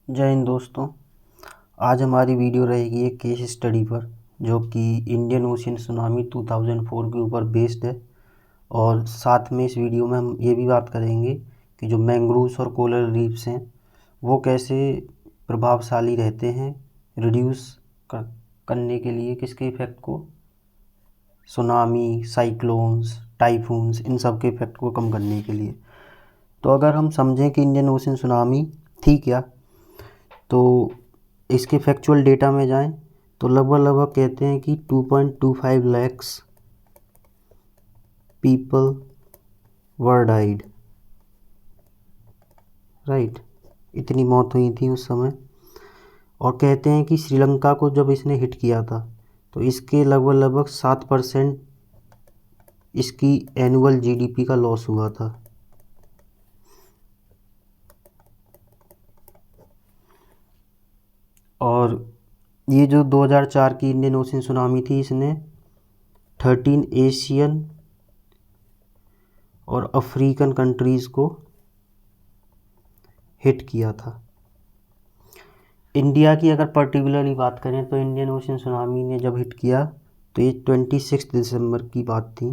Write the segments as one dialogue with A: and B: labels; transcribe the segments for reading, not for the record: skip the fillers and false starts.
A: जय हिंद दोस्तों। आज हमारी वीडियो रहेगी एक केस स्टडी पर जो कि इंडियन ओशियन सुनामी 2004 के ऊपर बेस्ड है। और साथ में इस वीडियो में हम ये भी बात करेंगे कि जो मैंग्रोव्स और कोरल रीफ्स हैं वो कैसे प्रभावशाली रहते हैं रिड्यूस करने के लिए किसके इफ़ेक्ट को, सुनामी, साइक्लोन्स, टाइफून्स, इन सब के इफ़ेक्ट को कम करने के लिए। तो अगर हम समझें कि इंडियन ओशियन सुनामी थी क्या, तो इसके फैक्चुअल डेटा में जाएं तो लगभग कहते हैं कि 2.25 lakhs people were died, right. इतनी मौत हुई थी उस समय। और कहते हैं कि श्रीलंका को जब इसने हिट किया था तो इसके लगभग 7% इसकी एनुअल जीडीपी का लॉस हुआ था। और ये जो 2004 की इंडियन ओशियन सुनामी थी इसने 13 एशियन और अफ्रीकन कंट्रीज़ को हिट किया था। इंडिया की अगर पर्टिकुलरली बात करें तो इंडियन ओशियन सुनामी ने जब हिट किया तो ये 26 दिसंबर की बात थी।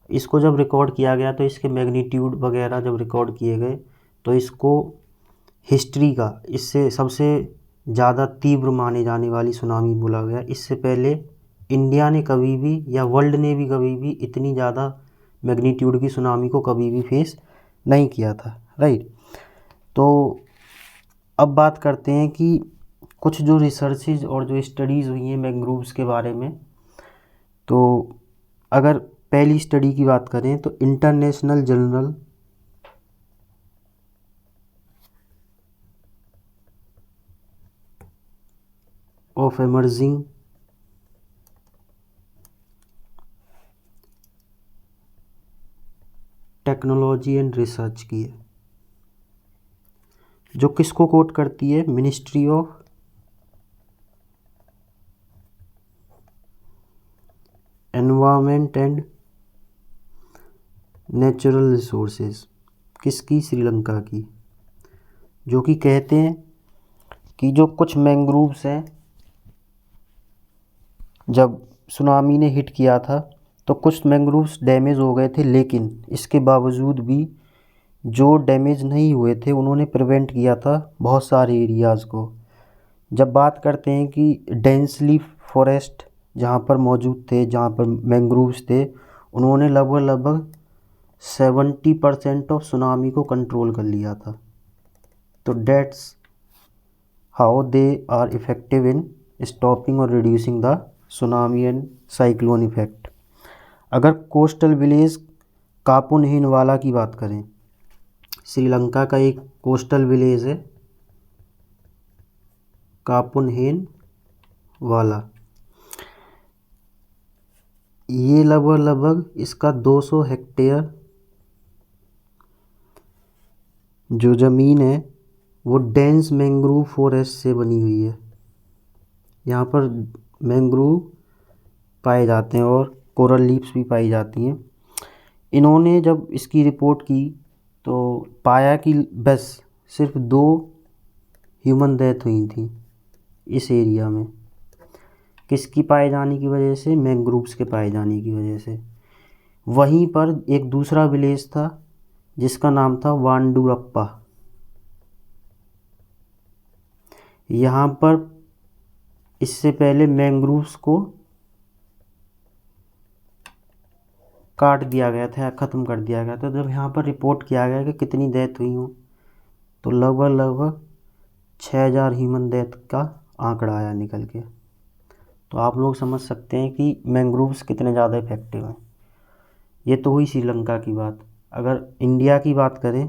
A: इसको जब रिकॉर्ड किया गया तो इसके मैग्नीट्यूड वगैरह जब रिकॉर्ड किए गए तो इसको हिस्ट्री का इससे सबसे ज़्यादा तीव्र माने जाने वाली सुनामी बोला गया। इससे पहले इंडिया ने कभी भी या वर्ल्ड ने भी कभी भी इतनी ज़्यादा मैग्नीट्यूड की सुनामी को कभी भी फेस नहीं किया था, राइट। तो अब बात करते हैं कि कुछ जो रिसर्चेज और जो स्टडीज़ हुई हैं मैंग्रोव्स के बारे में। तो अगर पहली स्टडी की बात करें तो international journal of emerging technology and research की है, जो किसको कोट करती है, ministry of environment and natural resources, किसकी, श्रीलंका की। जो कि कहते हैं कि जो कुछ मैंग्रोव्स हैं जब सुनामी ने हिट किया था तो कुछ मैंग्रोव्स डैमेज हो गए थे, लेकिन इसके बावजूद भी जो डैमेज नहीं हुए थे उन्होंने प्रिवेंट किया था बहुत सारे एरियाज़ को। जब बात करते हैं कि डेंसली फॉरेस्ट जहाँ पर मौजूद थे, जहाँ पर मैंग्रोव्स थे, उन्होंने लगभग 70% ऑफ सुनामी को कंट्रोल कर लिया था। तो that's how they are effective in stopping और reducing the tsunami and cyclone effect. अगर कोस्टल विलेज कापुनहिनवाला की बात करें, श्रीलंका का एक कोस्टल विलेज है कापुनहिनवाला। ये लगभग इसका 200 हेक्टेयर जो ज़मीन है वो डेंस मैंग्रोव फॉरेस्ट से बनी हुई है। यहाँ पर मैंग्रोव पाए जाते हैं और कोरल लीव्स भी पाई जाती हैं। इन्होंने जब इसकी रिपोर्ट की तो पाया कि बस सिर्फ 2 ह्यूमन डेथ हुई थी इस एरिया में। किसकी पाए जाने की वजह से, मैंग्रोव्स के पाए जाने की वजह से। वहीं पर एक दूसरा विलेज था जिसका नाम था वांडूरप्पा। यहाँ पर इससे पहले मैंग्रोव्स को काट दिया गया था या ख़त्म कर दिया गया था। जब यहाँ पर रिपोर्ट किया गया कि कितनी डेथ हुई हो तो लगभग 6000 ह्यूमन डेथ का आंकड़ा आया निकल के। तो आप लोग समझ सकते हैं कि मैंग्रोव्स कितने ज़्यादा इफ़ेक्टिव हैं। ये तो हुई श्रीलंका की बात। अगर इंडिया की बात करें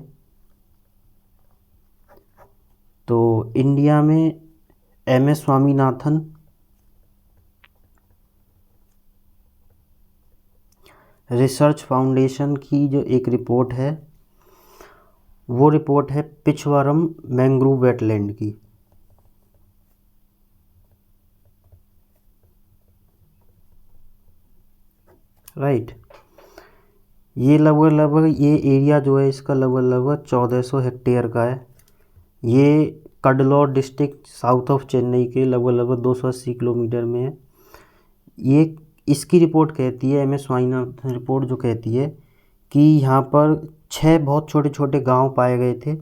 A: तो इंडिया में MS स्वामीनाथन रिसर्च फाउंडेशन की जो एक रिपोर्ट है वो रिपोर्ट है पिछवरम मैंग्रोव वेटलैंड की। राइट। ये लगभग ये एरिया जो है इसका लगभग 1400 हेक्टेयर का है, ये कडलौर डिस्ट्रिक्ट साउथ ऑफ चेन्नई के लगभग लगभग 280 किलोमीटर में है। ये इसकी रिपोर्ट कहती है, एम एस स्वामीनाथन रिपोर्ट जो कहती है कि यहाँ पर 6 बहुत छोटे छोटे गांव पाए गए थे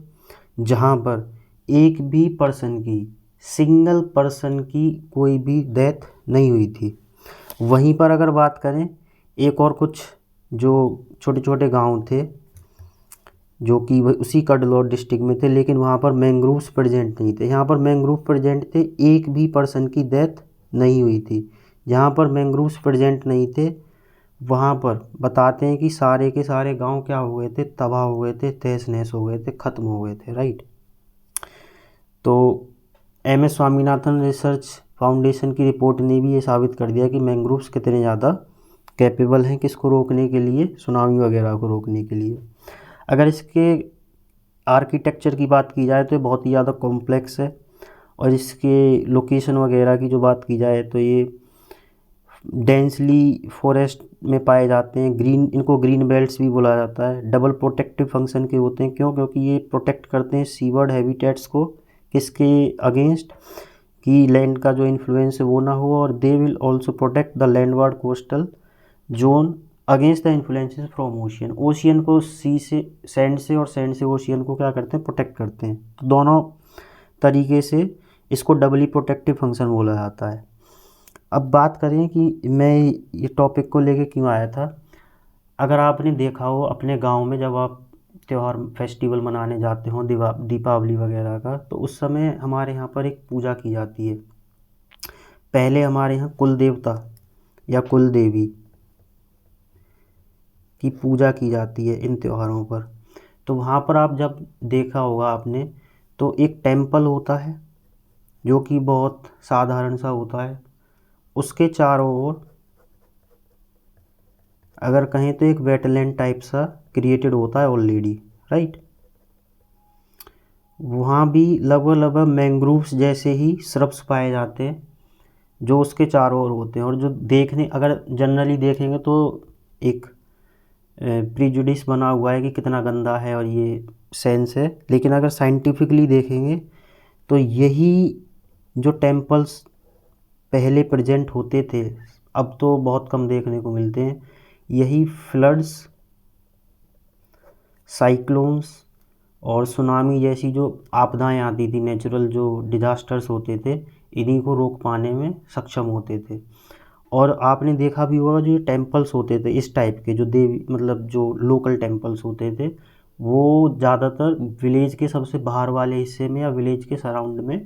A: जहाँ पर एक भी पर्सन की, सिंगल पर्सन की कोई भी डेथ नहीं हुई थी। वहीं पर अगर बात करें एक और कुछ जो छोटे छोटे गांव थे जो कि उसी कडलौर डिस्ट्रिक्ट में थे, लेकिन वहाँ पर मैंग्रोव्स प्रेजेंट नहीं थे। यहाँ पर मैंग्रोव प्रेजेंट थे, एक भी पर्सन की डेथ नहीं हुई थी। जहाँ पर मैंग्रोव्स प्रेजेंट नहीं थे वहाँ पर बताते हैं कि सारे के सारे गांव क्या हो गए थे, तबाह हो गए थे, तहस नहस हो गए थे, ख़त्म हो गए थे, राइट। तो M S Swaminathan research foundation की रिपोर्ट ने भी ये साबित कर दिया कि मैंग्रोव्स कितने ज़्यादा कैपेबल हैं किसको रोकने के लिए, सुनामी वगैरह को रोकने के लिए। अगर इसके आर्किटेक्चर की बात की जाए तो ये बहुत ही ज़्यादा कॉम्प्लेक्स है, और इसके लोकेशन वगैरह की जो बात की जाए तो ये डेंसली फॉरेस्ट में पाए जाते हैं। इनको ग्रीन बेल्ट्स भी बोला जाता है। डबल प्रोटेक्टिव फंक्शन के होते हैं, क्यों? क्योंकि ये प्रोटेक्ट करते हैं सीवर्ड हैबिटेट्स को, किसके अगेंस्ट, कि लैंड का जो इन्फ्लुएंस है वो ना हो, और they will also protect the landward coastal zone against the influences from ocean. Ocean को सी से, सैंड से, और सैंड से ओशियन को क्या करते हैं, प्रोटेक्ट करते हैं। तो दोनों तरीके से इसको डबली प्रोटेक्टिव फंक्शन बोला जाता है। अब बात करें कि मैं ये टॉपिक को लेके क्यों आया था। अगर आपने देखा हो अपने गांव में जब आप त्यौहार फेस्टिवल मनाने जाते हो, दीपावली वगैरह का, तो उस समय हमारे यहाँ पर एक पूजा की जाती है। पहले हमारे यहाँ कुल देवता या कुल देवी की पूजा की जाती है इन त्योहारों पर। तो वहाँ पर आप जब देखा होगा आपने, तो एक टेम्पल होता है जो कि बहुत साधारण सा होता है। उसके चारों ओर अगर कहें तो एक वेटलैंड टाइप सा क्रिएटेड होता है ऑलरेडी, राइट। वहाँ भी लगभग लगभग मैंग्रोव्स जैसे ही श्रब्स पाए जाते हैं जो उसके चारों ओर होते हैं। और जो देखने, अगर जनरली देखेंगे तो एक प्रीजुडिस बना हुआ है कि कितना गंदा है और ये सेंस है, लेकिन अगर साइंटिफिकली देखेंगे तो यही जो टेम्पल्स पहले प्रेजेंट होते थे, अब तो बहुत कम देखने को मिलते हैं, यही फ्लड्स, साइक्लोन्स और सुनामी जैसी जो आपदाएं आती थी, नेचुरल जो डिजास्टर्स होते थे, इन्हीं को रोक पाने में सक्षम होते थे। और आपने देखा भी होगा जो टेम्पल्स होते थे इस टाइप के, जो देवी मतलब जो लोकल टेम्पल्स होते थे, वो ज़्यादातर विलेज के सबसे बाहर वाले हिस्से में या विलेज के सराउंड में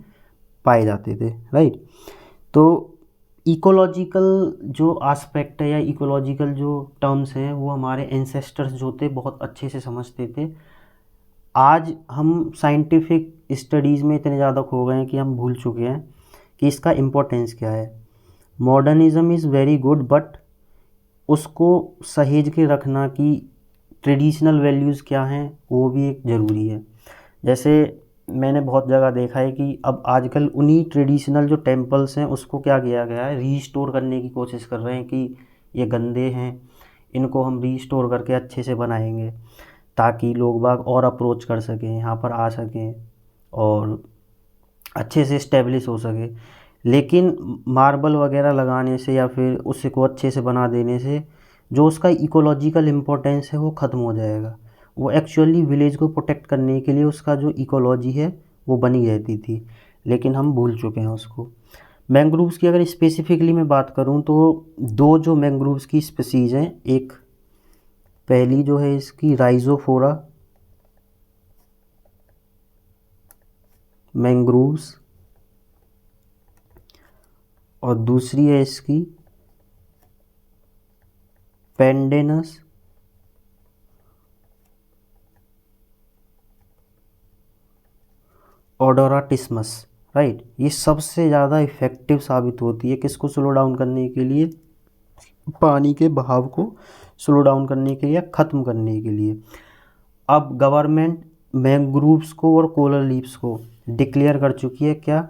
A: पाए जाते थे, राइट। तो इकोलॉजिकल जो आस्पेक्ट है या इकोलॉजिकल जो टर्म्स हैं वो हमारे एंसेस्टर्स जो थे बहुत अच्छे से समझते थे। आज हम साइंटिफिक स्टडीज़ में इतने ज़्यादा खो गए हैं कि हम भूल चुके हैं कि इसका इम्पोर्टेंस क्या है। Modernism is very good, but उसको सहेज के रखना कि ट्रेडिशनल वैल्यूज़ क्या हैं वो भी एक ज़रूरी है। जैसे मैंने बहुत जगह देखा है कि अब आजकल उन्हीं ट्रेडिशनल जो टेम्पल्स हैं उसको क्या किया गया है, रीस्टोर करने की कोशिश कर रहे हैं कि ये गंदे हैं, इनको हम रीस्टोर करके अच्छे से बनाएंगे ताकि लोग बाग और अप्रोच कर सकें, यहाँ पर आ सकें और अच्छे से इस्टेब्लिश हो सके। लेकिन मार्बल वगैरह लगाने से या फिर उसको अच्छे से बना देने से जो उसका इकोलॉजिकल इम्पोर्टेंस है वो ख़त्म हो जाएगा। वो एक्चुअली विलेज को प्रोटेक्ट करने के लिए उसका जो इकोलॉजी है वो बनी रहती थी, लेकिन हम भूल चुके हैं उसको। मैंग्रोव्स की अगर स्पेसिफिकली मैं बात करूं तो दो जो मैंग्रोव्स की स्पीसीज़ हैं, एक पहली जो है इसकी राइजोफोरा मैंग्रोव्स, और दूसरी है इसकी पेंडेनस ओडोराटिस्मस, राइट। ये सबसे ज़्यादा इफ़ेक्टिव साबित होती है किसको स्लो डाउन करने के लिए, पानी के बहाव को स्लो डाउन करने के लिए या ख़त्म करने के लिए। अब गवर्नमेंट मैंग्रोव्स को और कोरल रीफ्स को डिक्लेयर कर चुकी है क्या,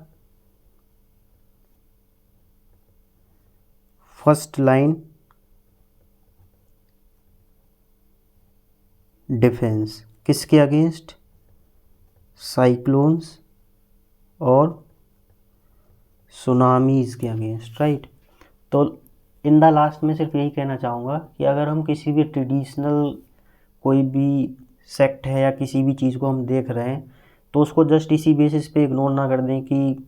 A: फर्स्ट लाइन डिफेंस। किसके अगेंस्ट, साइक्लोन्स और सुनामीज़ के अगेंस्ट, राइट। तो इन द लास्ट में सिर्फ यही कहना चाहूँगा कि अगर हम किसी भी ट्रेडिशनल कोई भी सेक्ट है या किसी भी चीज़ को हम देख रहे हैं तो उसको जस्ट इसी बेसिस पे इग्नोर ना कर दें कि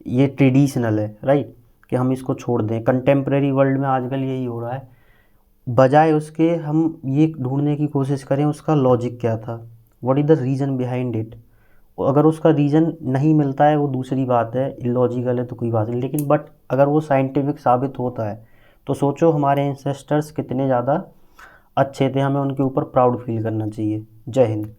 A: ये ट्रेडिशनल है, राइट, कि हम इसको छोड़ दें। कंटेम्प्रेरी वर्ल्ड में आजकल यही हो रहा है। बजाय उसके हम ये ढूंढने की कोशिश करें उसका लॉजिक क्या था, what is the reason behind it. अगर उसका रीज़न नहीं मिलता है वो दूसरी बात है, इलॉजिकल है तो कोई बात नहीं, लेकिन बट अगर वो साइंटिफिक साबित होता है तो सोचो हमारे एंसेस्टर्स कितने ज़्यादा अच्छे थे, हमें उनके ऊपर प्राउड फील करना चाहिए। जय हिंद।